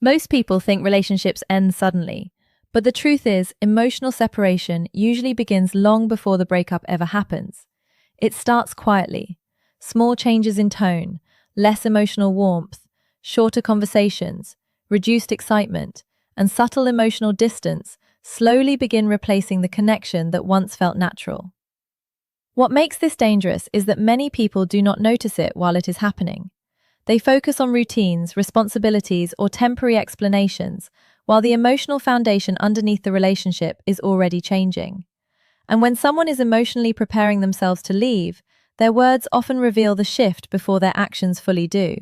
Most people think relationships end suddenly, but the truth is, emotional separation usually begins long before the breakup ever happens. It starts quietly. Small changes in tone, less emotional warmth, shorter conversations, reduced excitement, and subtle emotional distance slowly begin replacing the connection that once felt natural. What makes this dangerous is that many people do not notice it while it is happening. They focus on routines, responsibilities, or temporary explanations, while the emotional foundation underneath the relationship is already changing. And when someone is emotionally preparing themselves to leave, their words often reveal the shift before their actions fully do.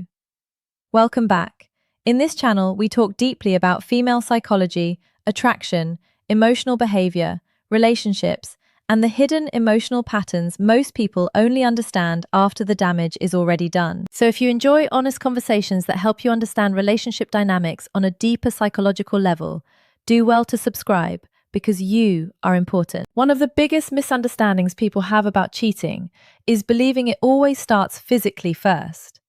Welcome back. In this channel, we talk deeply about female psychology, attraction, emotional behavior, relationships, and the hidden emotional patterns most people only understand after the damage is already done. So if you enjoy honest conversations that help you understand relationship dynamics on a deeper psychological level, do well to subscribe, because you are important. One of the biggest misunderstandings people have about cheating is believing it always starts physically first.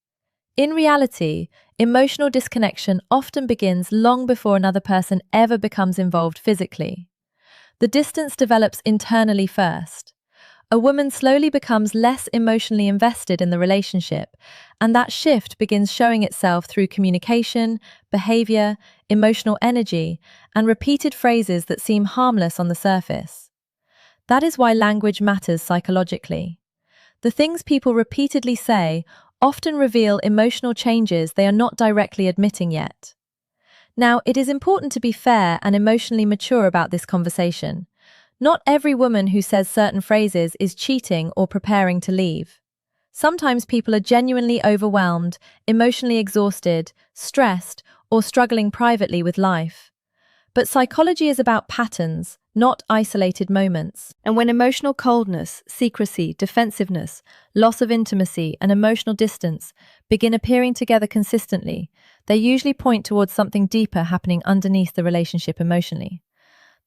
In reality, emotional disconnection often begins long before another person ever becomes involved physically. The distance develops internally first. A woman slowly becomes less emotionally invested in the relationship, and that shift begins showing itself through communication, behavior, emotional energy, and repeated phrases that seem harmless on the surface. That is why language matters psychologically. The things people repeatedly say often reveal emotional changes they are not directly admitting yet. Now, it is important to be fair and emotionally mature about this conversation. Not every woman who says certain phrases is cheating or preparing to leave. Sometimes people are genuinely overwhelmed, emotionally exhausted, stressed, or struggling privately with life. But psychology is about patterns, not isolated moments. And when emotional coldness, secrecy, defensiveness, loss of intimacy, and emotional distance begin appearing together consistently, they usually point towards something deeper happening underneath the relationship emotionally.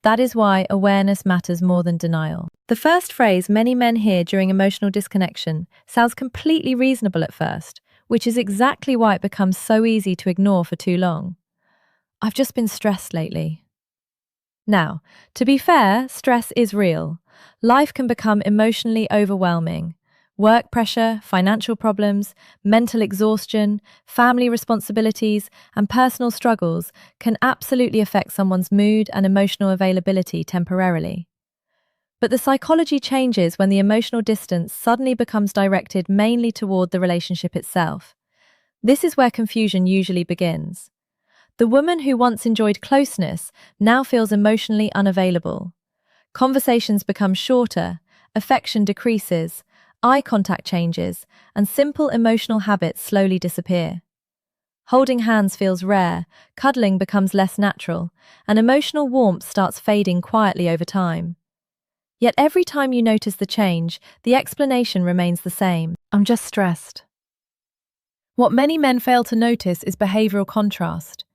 That is why awareness matters more than denial. The first phrase many men hear during emotional disconnection sounds completely reasonable at first, which is exactly why it becomes so easy to ignore for too long. I've just been stressed lately. Now, to be fair, stress is real. Life can become emotionally overwhelming. Work pressure, financial problems, mental exhaustion, family responsibilities, and personal struggles can absolutely affect someone's mood and emotional availability temporarily. But the psychology changes when the emotional distance suddenly becomes directed mainly toward the relationship itself. This is where confusion usually begins. The woman who once enjoyed closeness now feels emotionally unavailable. Conversations become shorter, affection decreases, eye contact changes, and simple emotional habits slowly disappear. Holding hands feels rare, cuddling becomes less natural, and emotional warmth starts fading quietly over time. Yet every time you notice the change, the explanation remains the same. I'm just stressed. What many men fail to notice is behavioral contrast.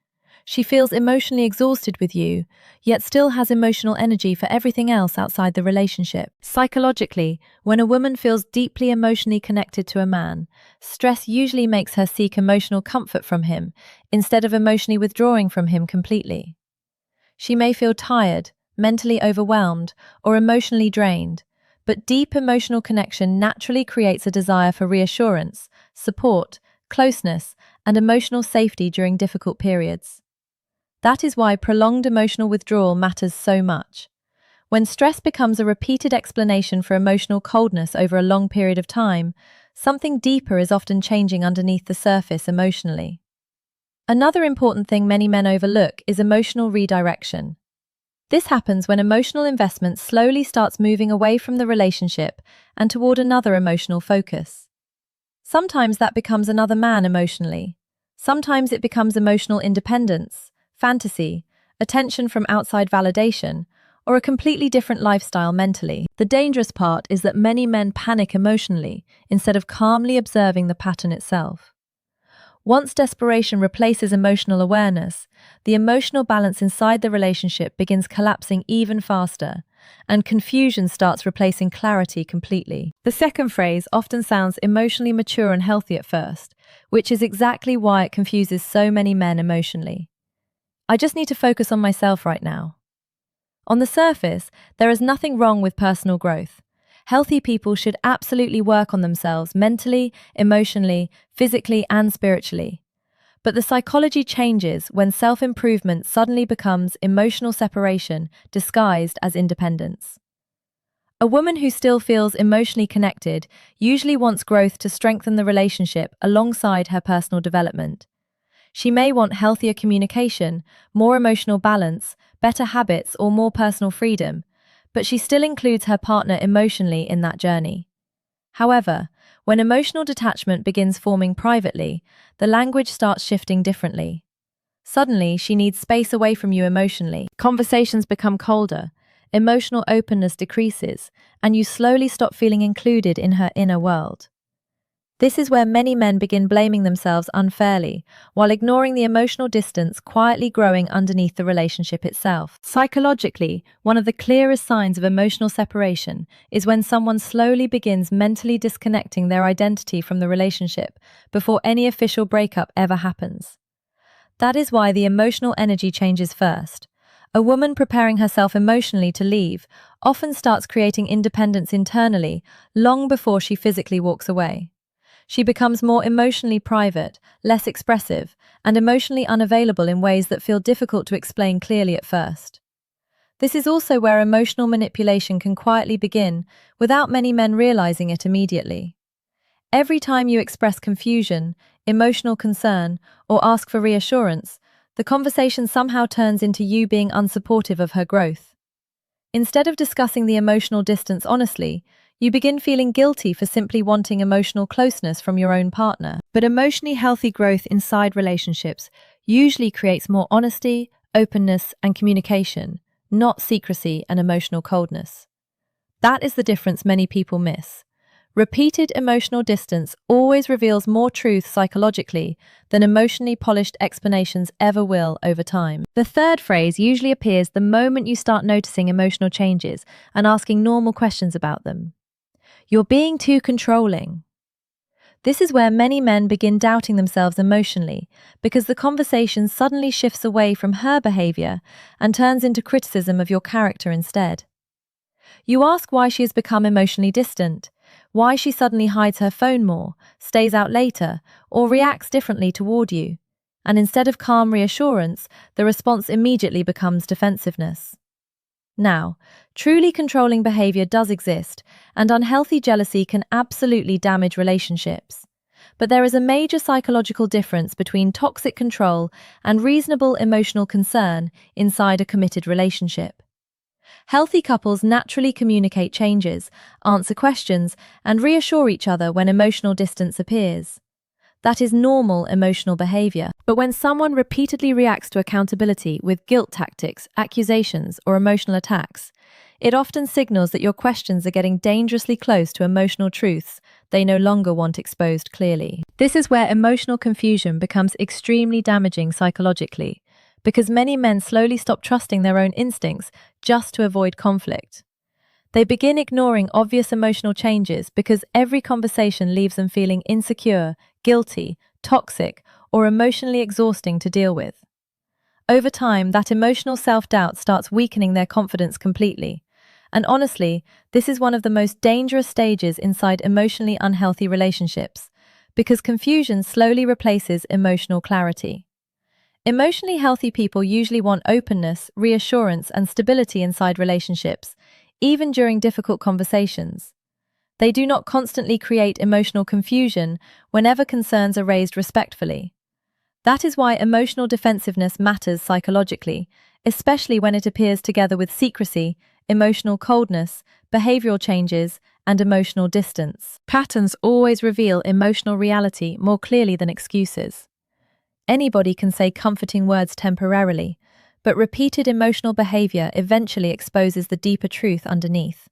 She feels emotionally exhausted with you, yet still has emotional energy for everything else outside the relationship. Psychologically, when a woman feels deeply emotionally connected to a man, stress usually makes her seek emotional comfort from him, instead of emotionally withdrawing from him completely. She may feel tired, mentally overwhelmed, or emotionally drained, but deep emotional connection naturally creates a desire for reassurance, support, closeness, and emotional safety during difficult periods. That is why prolonged emotional withdrawal matters so much. When stress becomes a repeated explanation for emotional coldness over a long period of time, something deeper is often changing underneath the surface emotionally. Another important thing many men overlook is emotional redirection. This happens when emotional investment slowly starts moving away from the relationship and toward another emotional focus. Sometimes that becomes another man emotionally. Sometimes it becomes emotional independence, fantasy, attention from outside validation, or a completely different lifestyle mentally. The dangerous part is that many men panic emotionally instead of calmly observing the pattern itself. Once desperation replaces emotional awareness, the emotional balance inside the relationship begins collapsing even faster, and confusion starts replacing clarity completely. The second phrase often sounds emotionally mature and healthy at first, which is exactly why it confuses so many men emotionally. I just need to focus on myself right now. On the surface, there is nothing wrong with personal growth. Healthy people should absolutely work on themselves mentally, emotionally, physically, and spiritually. But the psychology changes when self-improvement suddenly becomes emotional separation disguised as independence. A woman who still feels emotionally connected usually wants growth to strengthen the relationship alongside her personal development. She may want healthier communication, more emotional balance, better habits, or more personal freedom, but she still includes her partner emotionally in that journey. However, when emotional detachment begins forming privately, the language starts shifting differently. Suddenly, she needs space away from you emotionally. Conversations become colder, emotional openness decreases, and you slowly stop feeling included in her inner world. This is where many men begin blaming themselves unfairly, while ignoring the emotional distance quietly growing underneath the relationship itself. Psychologically, one of the clearest signs of emotional separation is when someone slowly begins mentally disconnecting their identity from the relationship before any official breakup ever happens. That is why the emotional energy changes first. A woman preparing herself emotionally to leave often starts creating independence internally long before she physically walks away. She becomes more emotionally private, less expressive, and emotionally unavailable in ways that feel difficult to explain clearly at first. This is also where emotional manipulation can quietly begin, without many men realizing it immediately. Every time you express confusion, emotional concern, or ask for reassurance, the conversation somehow turns into you being unsupportive of her growth. Instead of discussing the emotional distance honestly, you begin feeling guilty for simply wanting emotional closeness from your own partner. But emotionally healthy growth inside relationships usually creates more honesty, openness, and communication, not secrecy and emotional coldness. That is the difference many people miss. Repeated emotional distance always reveals more truth psychologically than emotionally polished explanations ever will over time. The third phrase usually appears the moment you start noticing emotional changes and asking normal questions about them. You're being too controlling. This is where many men begin doubting themselves emotionally because the conversation suddenly shifts away from her behavior and turns into criticism of your character instead. You ask why she has become emotionally distant, why she suddenly hides her phone more, stays out later, or reacts differently toward you. And instead of calm reassurance, the response immediately becomes defensiveness. Now, truly controlling behavior does exist, and unhealthy jealousy can absolutely damage relationships. But there is a major psychological difference between toxic control and reasonable emotional concern inside a committed relationship. Healthy couples naturally communicate changes, answer questions, and reassure each other when emotional distance appears. That is normal emotional behavior. But when someone repeatedly reacts to accountability with guilt tactics, accusations, or emotional attacks, it often signals that your questions are getting dangerously close to emotional truths they no longer want exposed clearly. This is where emotional confusion becomes extremely damaging psychologically, because many men slowly stop trusting their own instincts just to avoid conflict. They begin ignoring obvious emotional changes because every conversation leaves them feeling insecure, guilty, toxic, or emotionally exhausting to deal with. Over time, that emotional self-doubt starts weakening their confidence completely. And honestly, this is one of the most dangerous stages inside emotionally unhealthy relationships, because confusion slowly replaces emotional clarity. Emotionally healthy people usually want openness, reassurance, and stability inside relationships, even during difficult conversations. They do not constantly create emotional confusion whenever concerns are raised respectfully. That is why emotional defensiveness matters psychologically, especially when it appears together with secrecy, emotional coldness, behavioral changes, and emotional distance. Patterns always reveal emotional reality more clearly than excuses. Anybody can say comforting words temporarily, but repeated emotional behavior eventually exposes the deeper truth underneath.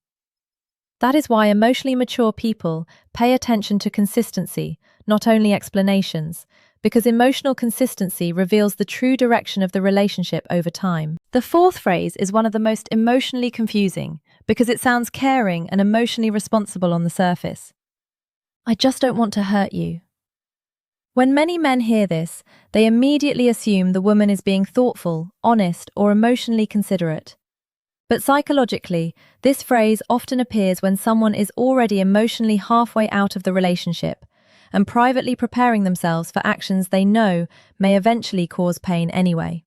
That is why emotionally mature people pay attention to consistency, not only explanations, because emotional consistency reveals the true direction of the relationship over time. The fourth phrase is one of the most emotionally confusing because it sounds caring and emotionally responsible on the surface. I just don't want to hurt you. When many men hear this, they immediately assume the woman is being thoughtful, honest, or emotionally considerate. But psychologically, this phrase often appears when someone is already emotionally halfway out of the relationship and privately preparing themselves for actions they know may eventually cause pain anyway.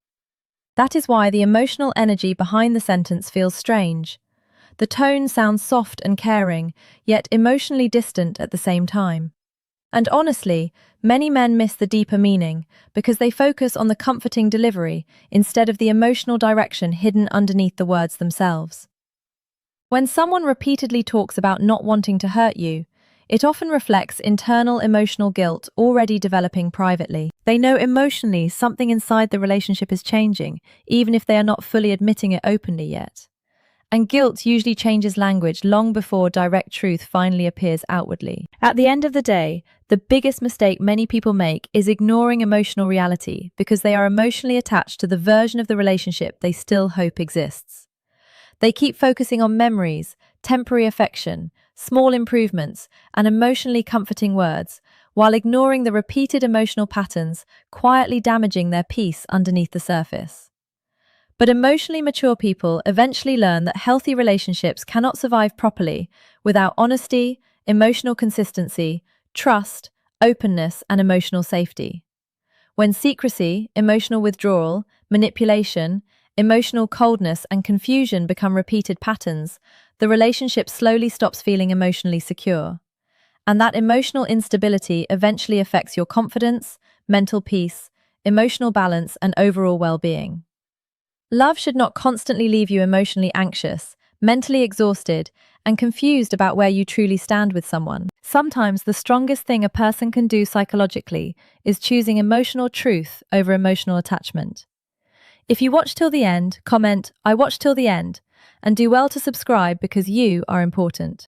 That is why the emotional energy behind the sentence feels strange. The tone sounds soft and caring, yet emotionally distant at the same time. And honestly, many men miss the deeper meaning because they focus on the comforting delivery instead of the emotional direction hidden underneath the words themselves. When someone repeatedly talks about not wanting to hurt you, it often reflects internal emotional guilt already developing privately. They know emotionally something inside the relationship is changing, even if they are not fully admitting it openly yet. And guilt usually changes language long before direct truth finally appears outwardly. At the end of the day, the biggest mistake many people make is ignoring emotional reality because they are emotionally attached to the version of the relationship they still hope exists. They keep focusing on memories, temporary affection, small improvements, and emotionally comforting words, while ignoring the repeated emotional patterns quietly damaging their peace underneath the surface. But emotionally mature people eventually learn that healthy relationships cannot survive properly without honesty, emotional consistency, trust, openness, and emotional safety. When secrecy, emotional withdrawal, manipulation, emotional coldness, and confusion become repeated patterns, the relationship slowly stops feeling emotionally secure. And that emotional instability eventually affects your confidence, mental peace, emotional balance, and overall well-being. Love should not constantly leave you emotionally anxious, mentally exhausted, and confused about where you truly stand with someone. Sometimes the strongest thing a person can do psychologically is choosing emotional truth over emotional attachment. If you watch till the end, comment, "I watched till the end," and do well to subscribe because you are important.